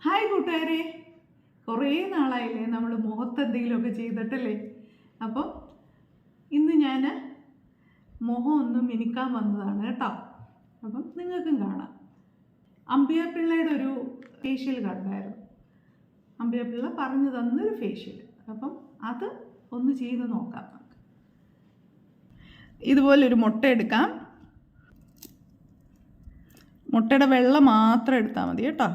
Hi കൂട്ടുകാരെ, കുറേ നാളായില്ലേ നമ്മൾ മുഖത്ത് എന്തെങ്കിലുമൊക്കെ ചെയ്തിട്ടല്ലേ. അപ്പം ഇന്ന് ഞാൻ മുഖം ഒന്ന് മിനുക്കാൻ വന്നതാണ് കേട്ടോ. അപ്പം നിങ്ങൾക്കും കാണാം. അമ്പിയാപ്പിള്ളയുടെ ഒരു ഫേഷ്യൽ കണ്ടായിരുന്നു. അമ്പിയാപ്പിള്ള പറഞ്ഞു തന്നൊരു ഫേഷ്യൽ. അപ്പം അത് ഒന്ന് ചെയ്ത് നോക്കാം. ഇതുപോലൊരു മുട്ട എടുക്കാം. മുട്ടയുടെ വെള്ള മാത്രം എടുത്താൽ മതി കേട്ടോ.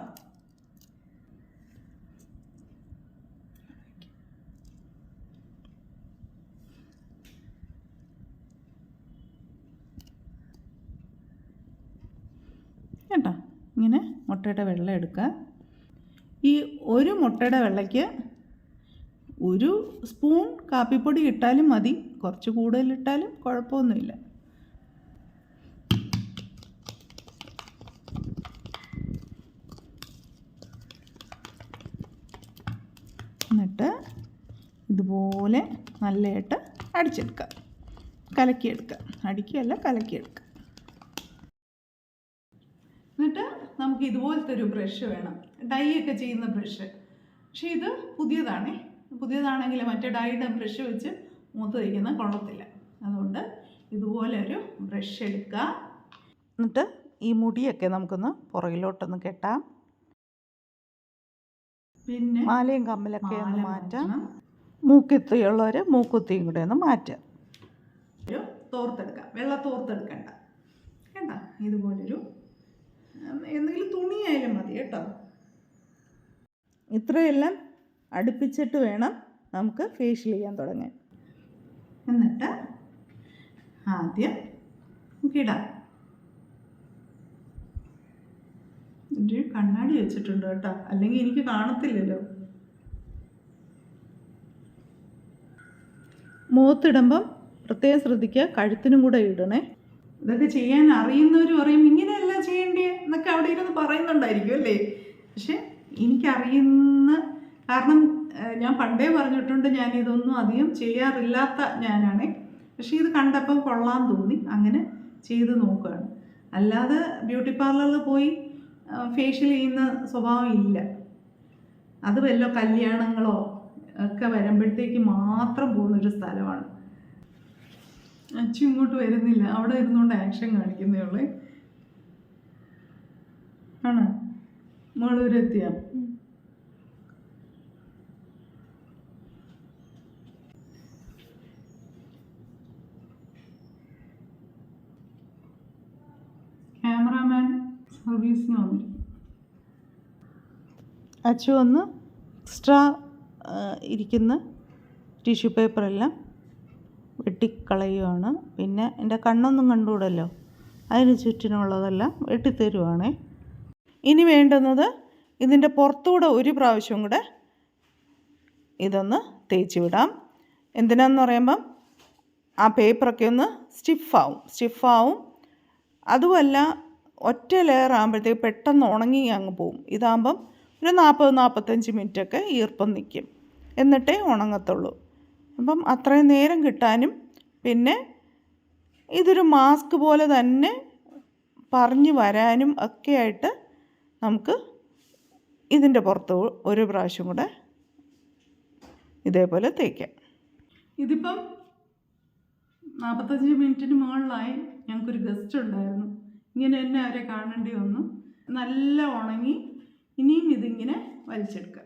കേട്ടോ, ഇങ്ങനെ മുട്ടയുടെ വെള്ളം എടുക്കുക. ഈ ഒരു മുട്ടയുടെ വെള്ളയ്ക്ക് 1 സ്പൂൺ കാപ്പിപ്പൊടി ഇട്ടാലും മതി, കുറച്ച് കൂടുതലിട്ടാലും കുഴപ്പമൊന്നുമില്ല. എന്നിട്ട് ഇതുപോലെ നല്ലതായിട്ട് അടിച്ചെടുക്കുക, കലക്കിയെടുക്കുക. അടിക്കുകയല്ല, കലക്കിയെടുക്കുക. എന്നിട്ട് നമുക്ക് ഇതുപോലത്തെ ഒരു ബ്രഷ് വേണം, ഡൈ ഒക്കെ ചെയ്യുന്ന ബ്രഷ്. പക്ഷേ ഇത് പുതിയതാണെങ്കിൽ മറ്റേ ഡൈയുടെ ബ്രഷ് വെച്ച് മൂത്ത് തയ്ക്കുന്ന കൊള്ളത്തില്ല. അതുകൊണ്ട് ഇതുപോലെ ഒരു ബ്രഷ് എടുക്കുക. എന്നിട്ട് ഈ മുടിയൊക്കെ നമുക്കൊന്ന് പുറകിലോട്ടൊന്ന് കെട്ടാം. പിന്നെ മാലയും കമ്മലൊക്കെ ഒന്ന് മാറ്റാം. മൂക്കുത്തിയുള്ളവർ മൂക്കുത്തിയും കൂടെ ഒന്ന് മാറ്റാം. ഒരു തോർത്തെടുക്കാം, വെള്ള തോർത്തെടുക്കണ്ട കേട്ടോ. ഇതുപോലൊരു എന്തെങ്കിലും തുണിയായാലും മതി കേട്ടോ. ഇത്രയെല്ലാം അടുപ്പിച്ചിട്ട് വേണം നമുക്ക് ഫേഷ്യൽ ചെയ്യാൻ തുടങ്ങാൻ. എന്നിട്ട് ആദ്യം നമുക്കിടാം. ഒരു കണ്ണാടി വെച്ചിട്ടുണ്ട് കേട്ടോ, അല്ലെങ്കിൽ എനിക്ക് കാണത്തില്ലല്ലോ. മുഖത്തിടുമ്പം പ്രത്യേകം ശ്രദ്ധിക്കുക, കഴുത്തിനും കൂടെ ഇടണേ. ഇതൊക്കെ ചെയ്യാൻ അറിയുന്നവർ പറയും ഇങ്ങനെയല്ല ചെയ്യേണ്ടേ എന്നൊക്കെ അവിടെ ഇരുന്ന് പറയുന്നുണ്ടായിരിക്കും അല്ലേ. പക്ഷെ എനിക്കറിയുന്ന കാരണം ഞാൻ പണ്ടേ പറഞ്ഞിട്ടുണ്ട്, ഞാനിതൊന്നും അധികം ചെയ്യാറില്ലാത്ത ഞാനാണ്. പക്ഷേ ഇത് കണ്ടപ്പം കൊള്ളാൻ തോന്നി, അങ്ങനെ ചെയ്ത് നോക്കുകയാണ്. അല്ലാതെ ബ്യൂട്ടി പാർലറിൽ പോയി ഫേഷ്യൽ ചെയ്യുന്ന സ്വഭാവം ഇല്ല. അത് വല്ല കല്യാണങ്ങളോ ഒക്കെ വരുമ്പോഴത്തേക്ക് മാത്രം പോകുന്നൊരു സ്ഥലമാണ്. അച്ഛൻ ഇങ്ങോട്ട് വരുന്നില്ല, അവിടെ ഇരുന്നുകൊണ്ട് ആക്ഷൻ കാണിക്കുന്നേ ഉള്ളേ. ആണ് മോളൂരെത്തിയ ക്യാമറാമാൻ സർവീസിന് വന്നിരിക്കും. അച്ചു ഒന്ന് എക്സ്ട്രാ ഇരിക്കുന്ന ടിഷ്യൂ പേപ്പറെല്ലാം വെട്ടിക്കളയുവാണ്. പിന്നെ എൻ്റെ കണ്ണൊന്നും കണ്ടുകൂടല്ലോ, അതിന് ചുറ്റിനുള്ളതെല്ലാം വെട്ടിത്തരുവാണേ. ഇനി വേണ്ടുന്നത് ഇതിൻ്റെ പുറത്തൂടെ ഒരു പ്രാവശ്യം കൂടെ ഇതൊന്ന് തേച്ച് വിടാം. എന്തിനാന്ന് പറയുമ്പം ആ പേപ്പറൊക്കെ ഒന്ന് സ്റ്റിഫാവും. അതുമല്ല, ഒറ്റ ലെയർ ആകുമ്പോഴത്തേക്ക് പെട്ടെന്ന് ഉണങ്ങി അങ്ങ് പോവും. ഇതാകുമ്പം ഒരു 40-45 മിനിറ്റൊക്കെ ഈർപ്പം നിൽക്കും, എന്നിട്ടേ ഉണങ്ങത്തുള്ളൂ. അപ്പം അത്രയും നേരം കിട്ടാനും, പിന്നെ ഇതൊരു മാസ്ക് പോലെ തന്നെ പറഞ്ഞു വരാനും ഒക്കെ ആയിട്ട് നമുക്ക് ഇതിൻ്റെ പുറത്ത് ഒരു പ്രാവശ്യം കൂടെ ഇതേപോലെ തേക്കാം. ഇതിപ്പം 45 മിനിറ്റിന് മുകളിലായി. ഞങ്ങൾക്കൊരു ഗസ്റ്റ് ഉണ്ടായിരുന്നു, ഇങ്ങനെ തന്നെ അവരെ കാണേണ്ടി വന്നു. നല്ല ഉണങ്ങി. ഇനിയും ഇതിങ്ങനെ വലിച്ചെടുക്കാം.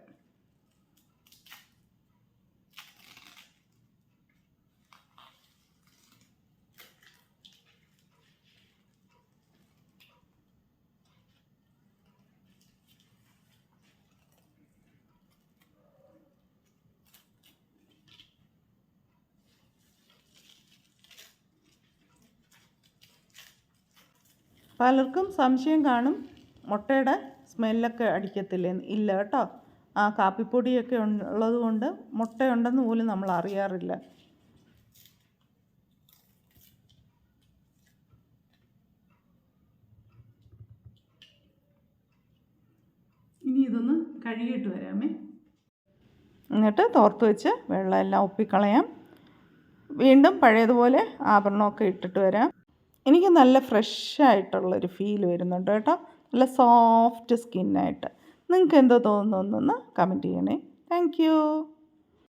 പലർക്കും സംശയം കാണും, മുട്ടയുടെ സ്മെല്ലൊക്കെ അടിക്കത്തില്ലേന്ന്. ഇല്ല കേട്ടോ, ആ കാപ്പിപ്പൊടിയൊക്കെ ഉള്ളത് കൊണ്ട് മുട്ടയുണ്ടെന്ന് പോലും നമ്മൾ അറിയാറില്ല. ഇനി ഇതൊന്ന് കഴുകിയിട്ട് വരാമേ. എന്നിട്ട് തോർത്ത് വെച്ച് വെള്ളമെല്ലാം ഒപ്പിക്കളയാം. വീണ്ടും പഴയതുപോലെ ആഭരണമൊക്കെ ഇട്ടിട്ട് വരാം. എനിക്ക് നല്ല ഫ്രഷായിട്ടുള്ളൊരു ഫീൽ വരുന്നുണ്ട് കേട്ടോ. നല്ല സോഫ്റ്റ് സ്കിന്നായിട്ട് നിങ്ങൾക്ക് എന്തോ തോന്നുന്നൊന്ന് കമൻറ്റ് ചെയ്യണേ. താങ്ക്